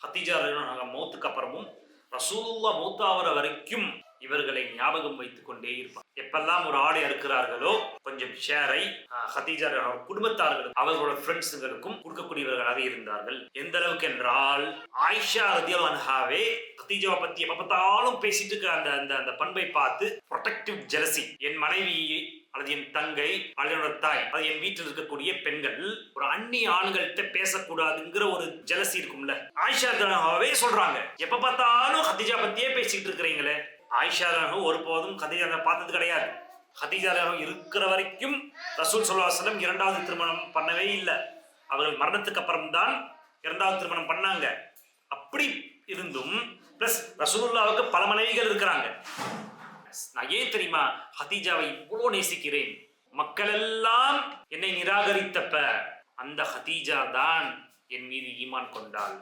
Khadija மௌத்துக்கு அப்புறமும் ரசூலுல்லாஹ் மௌத்தாவர வரைக்கும் இவர்களை ஞாபகம் வைத்துக் கொண்டே இருப்பார். எப்பெல்லாம் ஒரு ஆடை அறுக்கிறார்களோ கொஞ்சம் ஷேரை ஹதீஜா குடும்பத்தார்களுக்கும் அவர்களோட ஃப்ரெண்ட்ஸுகளுக்கும் கொடுக்கக்கூடியவர்களாக இருந்தார்கள். எந்த அளவுக்கு என்றால் ஆயிஷா ரலியல்லாஹு அன்ஹாவே ஹதீஜாவை பத்தி எப்ப பார்த்தாலும் பேசிட்டு இருக்க அந்த அந்த பண்பை பார்த்து ப்ரொடெக்டிவ் ஜெலசி, என் மனைவி அல்லது என் தங்கை அல்லது என்னோட தாய் அது என் வீட்டில் இருக்கக்கூடிய பெண்கள் ஒரு அந்நிய ஆண்கள்கிட்ட பேசக்கூடாதுங்கிற ஒரு ஜெலசி இருக்கும்ல. ஆயிஷா ரலியல்லாஹு சொல்றாங்க, எப்ப பார்த்தாலும் ஹதீஜா பத்தியே பேசிட்டு இருக்கிறீங்களே. ஆயிஷா ரலியல்லாஹு ஒருபோதும் ஹதீஜா பார்த்தது கிடையாது. ஹதீஜா ரலியல்லாஹு இருக்கிற வரைக்கும் ரசூல் ஸல்லல்லாஹு அலைஹி வஸல்லம் இரண்டாவது திருமணம் பண்ணவே இல்லை. அவர்கள் மரணத்துக்கு அப்புறம் தான் இரண்டாவது திருமணம் பண்ணாங்க. அப்படி இருந்தும் பிளஸ் ரசூலுல்லாஹ்வுக்கு பல மனைவிகள் இருக்கிறாங்க. நான் ஏன் தெரியுமா ஹதீஜாவை இவ்வளோ நேசிக்கிறேன்? மக்கள் எல்லாம் என்னை நிராகரித்தப்ப அந்த ஹதீஜா தான் என் மீது ஈமான் கொண்டாள்.